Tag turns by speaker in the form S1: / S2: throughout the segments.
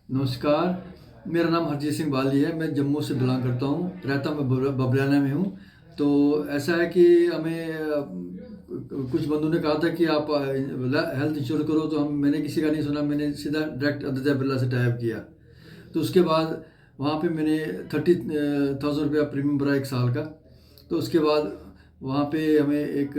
S1: नमस्कार, मेरा नाम हरजीत सिंह बाली है। मैं जम्मू से बिलॉन्ग करता हूँ, रहता मैं बबलियाना में हूँ। तो ऐसा है कि हमें कुछ बंधु ने कहा था कि आप हेल्थ इंश्योर करो, तो मैंने किसी का नहीं सुना, मैंने सीधा डायरेक्ट आदित्य बिरला से टाइप किया। तो उसके बाद वहाँ पे मैंने 30,000 रुपया प्रीमियम भरा 1 साल का। तो उसके बाद वहाँ पे हमें एक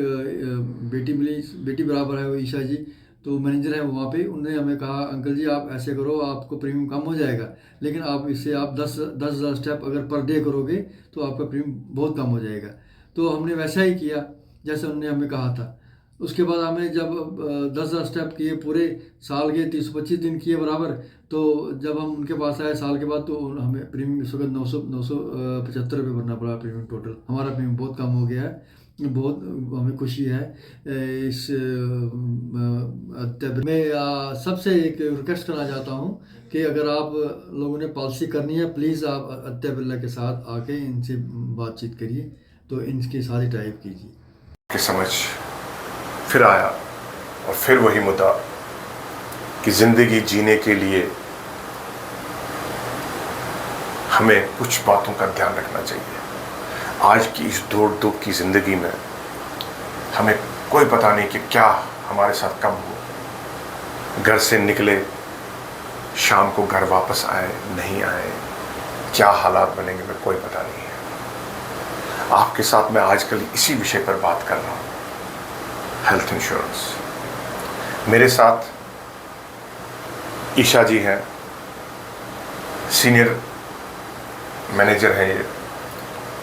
S1: बेटी मिली, बेटी बराबर है वो, ईशा जी। तो मैनेजर है वहाँ पे, उन्होंने हमें कहा अंकल जी आप ऐसे करो, आपको प्रीमियम कम हो जाएगा, लेकिन आप इससे आप 10,000 स्टेप अगर पर डे करोगे तो आपका प्रीमियम बहुत कम हो जाएगा। तो हमने वैसा ही किया जैसे उन्होंने हमें कहा था। उसके बाद हमें जब 10,000 स्टेप किए, पूरे साल के 325 दिन किए बराबर। तो जब हम उनके पास आए साल के बाद, तो हमें प्रीमियम इस वक्त 975 रुपये भरना पड़ा प्रीमियम। टोटल हमारा प्रीमियम बहुत कम हो गया है। बहुत हमें खुशी है इस मैं सबसे एक रिक्वेस्ट करना चाहता हूँ कि अगर आप लोगों ने पॉलिसी करनी है, प्लीज़ आप आदित्य बिरला के साथ आके इनसे बातचीत करिए, तो इनकी सारी टाइप कीजिए।
S2: की समझ फिर आया और फिर वही मुद्दा कि ज़िंदगी जीने के लिए हमें कुछ बातों का ध्यान रखना चाहिए। आज की इस दौड़ धूप की ज़िंदगी में हमें कोई पता नहीं कि क्या हमारे साथ कब हो। घर से निकले, शाम को घर वापस आए नहीं आए, क्या हालात बनेंगे में कोई पता नहीं है। आपके साथ मैं आजकल इसी विषय पर बात कर रहा हूँ, हेल्थ इंश्योरेंस। मेरे साथ ईशा जी हैं, सीनियर मैनेजर हैं ये,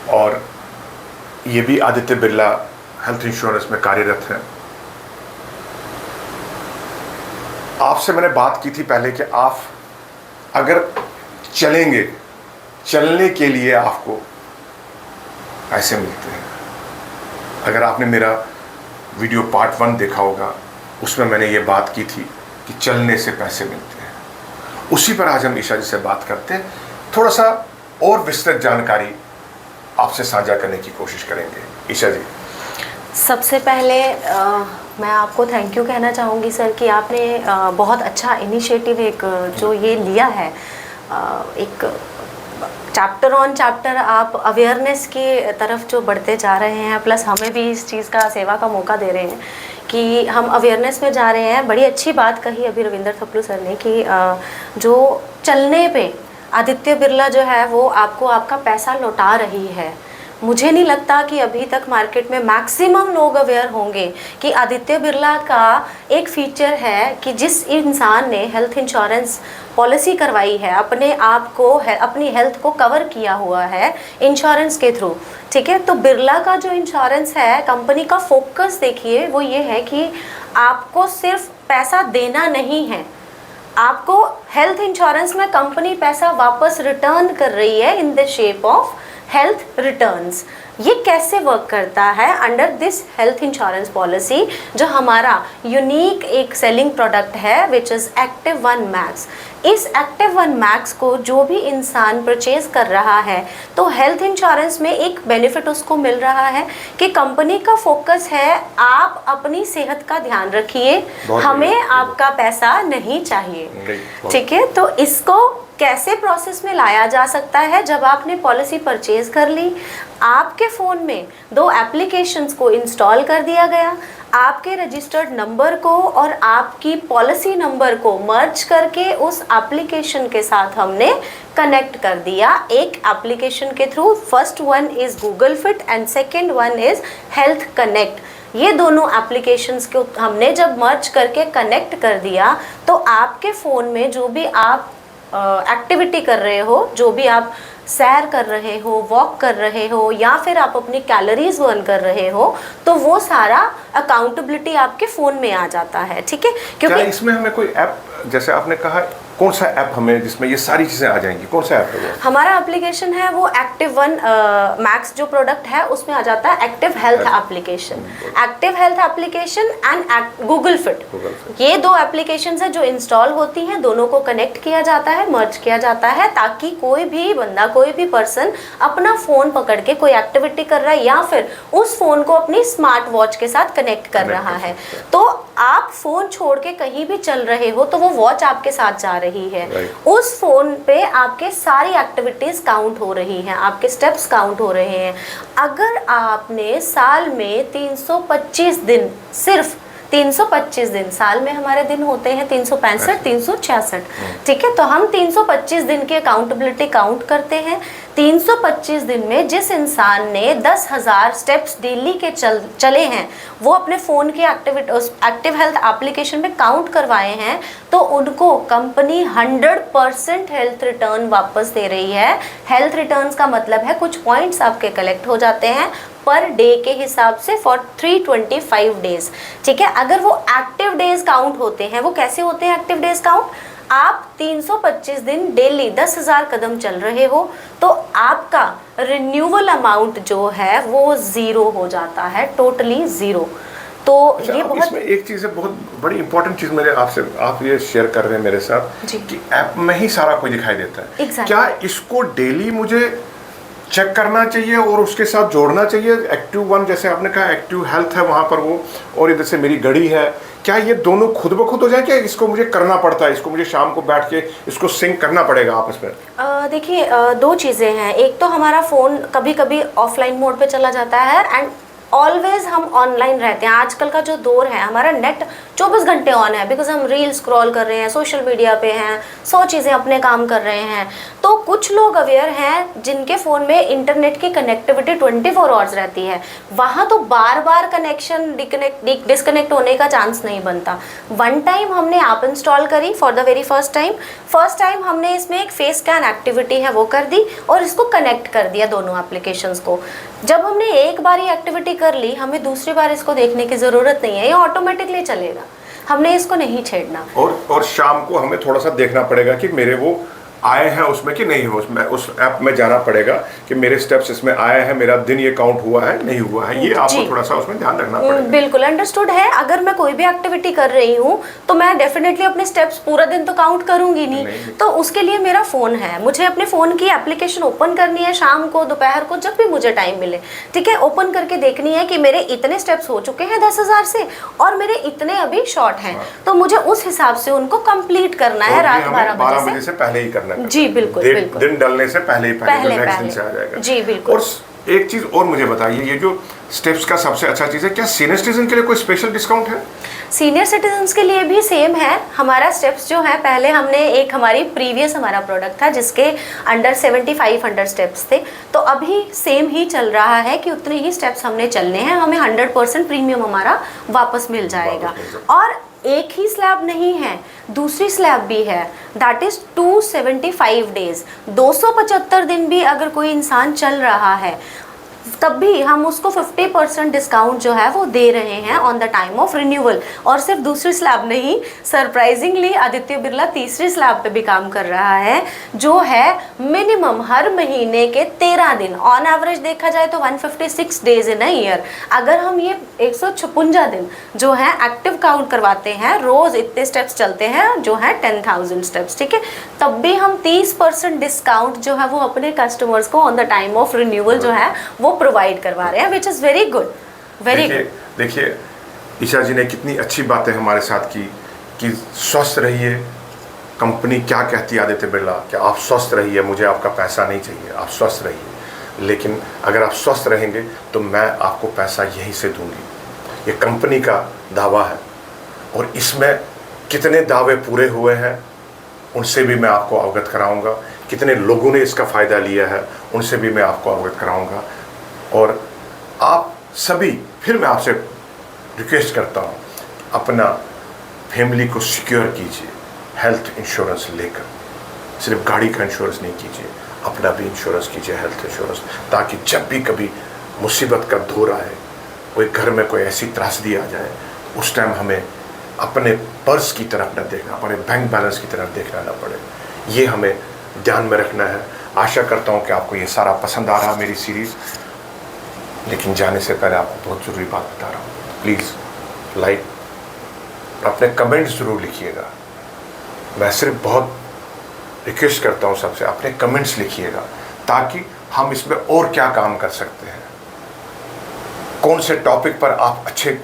S2: और ये भी आदित्य बिरला हेल्थ इंश्योरेंस में कार्यरत हैं। आपसे मैंने बात की थी पहले कि आप अगर चलेंगे, चलने के लिए आपको पैसे मिलते हैं। अगर आपने मेरा वीडियो पार्ट 1 देखा होगा, उसमें मैंने ये बात की थी कि चलने से पैसे मिलते हैं। उसी पर आज हम ईशा जी से बात करते हैं, थोड़ा सा और विस्तृत जानकारी आपसे साझा करने की कोशिश करेंगे। ईशा जी,
S3: सबसे पहले मैं आपको थैंक यू कहना चाहूँगी सर कि आपने बहुत अच्छा इनिशिएटिव एक जो ये लिया है, एक चैप्टर ऑन चैप्टर आप अवेयरनेस की तरफ जो बढ़ते जा रहे हैं, प्लस हमें भी इस चीज़ का सेवा का मौका दे रहे हैं कि हम अवेयरनेस में जा रहे हैं। बड़ी अच्छी बात कही अभी रविंदर थपलू सर ने कि जो चलने पे आदित्य बिरला जो है वो आपको आपका पैसा लौटा रही है। मुझे नहीं लगता कि अभी तक मार्केट में मैक्सिमम लोग अवेयर होंगे कि आदित्य बिरला का एक फीचर है कि जिस इंसान ने हेल्थ इंश्योरेंस पॉलिसी करवाई है, अपने आप को अपनी हेल्थ को कवर किया हुआ है इंश्योरेंस के थ्रू, ठीक है। तो बिरला का जो इंश्योरेंस है, कंपनी का फोकस देखिए वो ये है कि आपको सिर्फ पैसा देना नहीं है, आपको हेल्थ इंश्योरेंस में कंपनी पैसा वापस रिटर्न कर रही है in the shape of health returns. ये कैसे वर्क करता है under this health insurance policy, जो हमारा यूनिक एक सेलिंग प्रोडक्ट है विच इज़ एक्टिव 1 मैक्स। इस एक्टिव 1 मैक्स को जो भी इंसान परचेज कर रहा है, तो हेल्थ इंश्योरेंस में एक बेनिफिट उसको मिल रहा है कि कंपनी का फोकस है आप अपनी सेहत का ध्यान रखिए, हमें आपका पैसा नहीं चाहिए, ठीक है। तो इसको कैसे प्रोसेस में लाया जा सकता है? जब आपने पॉलिसी परचेज कर ली, आपके फ़ोन में 2 एप्लीकेशंस को इंस्टॉल कर दिया गया, आपके रजिस्टर्ड नंबर को और आपकी पॉलिसी नंबर को मर्ज करके उस एप्लीकेशन के साथ हमने कनेक्ट कर दिया एक एप्लीकेशन के through. First one is Google fit and second one is health connect. ये दोनों एप्लीकेशंस को हमने जब मर्ज करके कनेक्ट कर दिया, तो आपके फ़ोन में जो भी आप एक्टिविटी कर रहे हो, जो भी आप सैर कर रहे हो, वॉक कर रहे हो, या फिर आप अपनी कैलोरीज बर्न कर रहे हो, तो वो सारा अकाउंटेबिलिटी आपके फ़ोन में आ जाता है, ठीक है।
S2: क्योंकि क्या इसमें हमें कोई ऐप, जैसे आपने कहा, कौन सा ऐप हमें जिसमें ये सारी चीज़ें आ जाएंगी, कौन सा ऐप है वो?
S3: हमारा एप्लीकेशन है वो एक्टिव 1 मैक्स जो प्रोडक्ट है उसमें आ जाता है active health application, active health application and Google fit. ये 2 एप्लीकेशन है जो इंस्टॉल होती हैं, दोनों को कनेक्ट किया जाता है, मर्ज किया जाता है, ताकि कोई भी बंदा, कोई भी पर्सन अपना फ़ोन पकड़ के कोई एक्टिविटी कर रहा है या फिर उस फ़ोन को अपनी स्मार्ट वॉच के साथ कनेक्ट कर रहा है, तो आप फोन छोड़ के कहीं भी चल रहे हो तो वो वॉच आपके साथ जा रही है।
S2: Right.
S3: उस फोन पे आपके सारी एक्टिविटीज काउंट हो रही हैं, आपके स्टेप्स काउंट हो रहे हैं। अगर आपने साल में 325 दिन, सिर्फ 325 दिन, साल में हमारे दिन होते हैं 365 366, ठीक है, तो हम 325 दिन की अकाउंटेबिलिटी काउंट करते हैं। 325 दिन में जिस इंसान ने 10,000 स्टेप्स डेली के चले हैं, वो अपने फ़ोन के एक्टिव हेल्थ एप्लीकेशन में काउंट करवाए हैं, तो उनको कंपनी 100% हेल्थ रिटर्न वापस दे रही है। हेल्थ रिटर्न्स का मतलब है कुछ पॉइंट्स आपके कलेक्ट हो जाते हैं पर डे के हिसाब से फॉर 325 डेज, ठीक है। अगर वो एक्टिव डेज काउंट होते हैं, वो कैसे होते हैं एक्टिव डेज काउंट? आप 325 दिन डेली 10,000 कदम चल रहे हो तो आपका रिन्यूअल अमाउंट जो है वो ज़ीरो हो जाता है, टोटली ज़ीरो। तो
S2: अच्छा,
S3: ये बहुत
S2: इसमें एक चीज़ है, बहुत बड़ी इंपॉर्टेंट चीज़ मेरे आपसे, आप ये शेयर कर रहे हैं मेरे साथ
S3: जी।
S2: कि ऐप में ही सारा कुछ दिखाई देता है।
S3: Exactly.
S2: क्या इसको डेली मुझे चेक करना चाहिए और उसके साथ जोड़ना चाहिए? एक्टिव वन, जैसे आपने कहा एक्टिव हेल्थ है वहाँ पर वो, और इधर से मेरी घड़ी है, क्या ये दोनों खुद ब खुद हो जाए, क्या इसको मुझे करना पड़ता है? इसको मुझे शाम को बैठ के इसको सिंक करना पड़ेगा आपस में?
S3: देखिए, दो चीज़ें हैं। एक तो हमारा फ़ोन कभी कभी ऑफलाइन मोड पे चला जाता है एंड ऑलवेज हम ऑनलाइन रहते हैं। आजकल का जो दौर है, हमारा नेट 24 घंटे ऑन है, बिकॉज हम रील स्क्रॉल कर रहे हैं, सोशल मीडिया पे हैं, 100 चीज़ें अपने काम कर रहे हैं। तो कुछ लोग अवेयर हैं जिनके फ़ोन में इंटरनेट की कनेक्टिविटी 24 आवर्स रहती है, वहाँ तो बार बार कनेक्शन डिस्कनेक्ट होने का चांस नहीं बनता। वन टाइम हमने ऐप इंस्टॉल करी for the very first time हमने इसमें एक फेस स्कैन एक्टिविटी है वो कर दी और इसको कनेक्ट कर दिया दोनों एप्लीकेशंस को। जब हमने एक बार ये एक्टिविटी कर ली, हमें दूसरी बार इसको देखने की ज़रूरत नहीं है, ये ऑटोमेटिकली चलेगा, हमने इसको नहीं छेड़ना।
S2: और शाम को हमें थोड़ा सा देखना पड़ेगा कि मेरे वो आए हैं उसमें कि नहीं हो, उसमें उस ऐप में जाना पड़ेगा कि मेरे स्टेप्स इसमें आए हैं, मेरा दिन ये काउंट हुआ है नहीं हुआ है, ये आपको थोड़ा सा उसमें ध्यान रखना पड़ेगा।
S3: बिल्कुल अंडरस्टूड है। अगर मैं कोई भी एक्टिविटी कर रही हूँ तो मैं डेफिनेटली अपने स्टेप्स पूरा दिन तो काउंट करूंगी नहीं, तो उसके लिए मेरा फ़ोन है, मुझे अपने फ़ोन की एप्लीकेशन ओपन करनी है शाम को, दोपहर को, जब भी मुझे टाइम मिले, ठीक है, ओपन करके देखनी है कि मेरे इतने स्टेप्स हो चुके हैं 10,000 से और मेरे इतने अभी शॉर्ट हैं, तो मुझे उस हिसाब से उनको कंप्लीट करना है रात 12 बजे से
S2: पहले ही करना है।
S3: जी बिल्कुल,
S2: दिन डलने से पहले नेक्स्ट दिन से आ जाएगा।
S3: जी बिल्कुल।
S2: और एक चीज और मुझे बताइए, ये जो स्टेप्स का सबसे अच्छा चीज है, क्या सीनियर सिटीजन के लिए कोई स्पेशल डिस्काउंट है?
S3: सीनियर सिटीजन्स के लिए भी सेम है। हमारा स्टेप्स जो है, पहले हमने एक हमारी प्रीवियस हमारा प्रोडक्ट था जिसके अंडर 7500 स्टेप्स थे, तो अभी सेम ही चल रहा है कि उतने ही स्टेप्स हमने चलने हैं, हमें 100% प्रीमियम हमारा वापस मिल जाएगा। और एक ही स्लैब नहीं है, दूसरी स्लैब भी है, दैट इज़ 275 डेज। 275 दिन भी अगर कोई इंसान चल रहा है तब भी हम उसको 50% डिस्काउंट जो है वो दे रहे हैं on the time of renewal. और सिर्फ दूसरी स्लैब नहीं, सरप्राइजिंगली आदित्य बिरला तीसरी स्लैब पे भी काम कर रहा है, जो है मिनिमम हर महीने के 13 दिन, ऑन एवरेज देखा जाए तो 156 डेज इन अ ईयर। अगर हम ये 156 दिन जो है एक्टिव काउंट करवाते हैं, रोज़ इतने स्टेप्स चलते हैं जो है 10,000 स्टेप्स, ठीक है, तब भी हम 30% डिस्काउंट जो है वो अपने कस्टमर्स को on the time of renewal जो है वो प्रोवाइड करवा रहे हैं, which is very good, very good.
S2: देखिए ईशा जी ने कितनी अच्छी बातें हमारे साथ की कि स्वस्थ रहिए। कंपनी क्या कहती है आदित्य बिरला कि आप स्वस्थ रहिए, मुझे आपका पैसा नहीं चाहिए, आप स्वस्थ रहिए, लेकिन अगर आप स्वस्थ रहेंगे तो मैं आपको पैसा यहीं से दूंगी। ये कंपनी का दावा है और इसमें कितने दावे पूरे हुए हैं उनसे भी मैं आपको अवगत कराऊंगा, कितने लोगों ने इसका फ़ायदा लिया है उनसे भी मैं आपको अवगत कराऊंगा। और आप सभी, फिर मैं आपसे रिक्वेस्ट करता हूँ, अपना फैमिली को सिक्योर कीजिए हेल्थ इंश्योरेंस लेकर। सिर्फ गाड़ी का इंश्योरेंस नहीं कीजिए, अपना भी इंश्योरेंस कीजिए, हेल्थ इंश्योरेंस, ताकि जब भी कभी मुसीबत का दौर आए, कोई घर में कोई ऐसी त्रासदी आ जाए, उस टाइम हमें अपने पर्स की तरफ न देखना, अपने बैंक बैलेंस की तरफ देखना ना पड़े। ये हमें ध्यान में रखना है। आशा करता हूँ कि आपको ये सारा पसंद आ रहा मेरी सीरीज़, लेकिन जाने से पहले आपको बहुत ज़रूरी बात बता रहा हूँ, प्लीज़ लाइक, अपने कमेंट्स ज़रूर लिखिएगा। मैं सिर्फ बहुत रिक्वेस्ट करता हूँ सबसे, अपने कमेंट्स लिखिएगा ताकि हम इसमें और क्या काम कर सकते हैं, कौन से टॉपिक पर आप अच्छे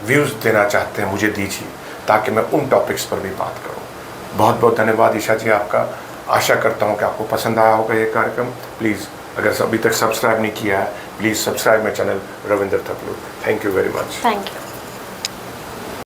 S2: व्यूज़ देना चाहते हैं मुझे दीजिए, ताकि मैं उन टॉपिक्स पर भी बात करूं। बहुत बहुत धन्यवाद ईशा जी आपका। आशा करता हूं कि आपको पसंद आया होगा ये कार्यक्रम। प्लीज़ अगर अभी तक सब्सक्राइब नहीं किया है, please subscribe my channel Ravindra Thaplu. Thank you very much.
S3: Thank you.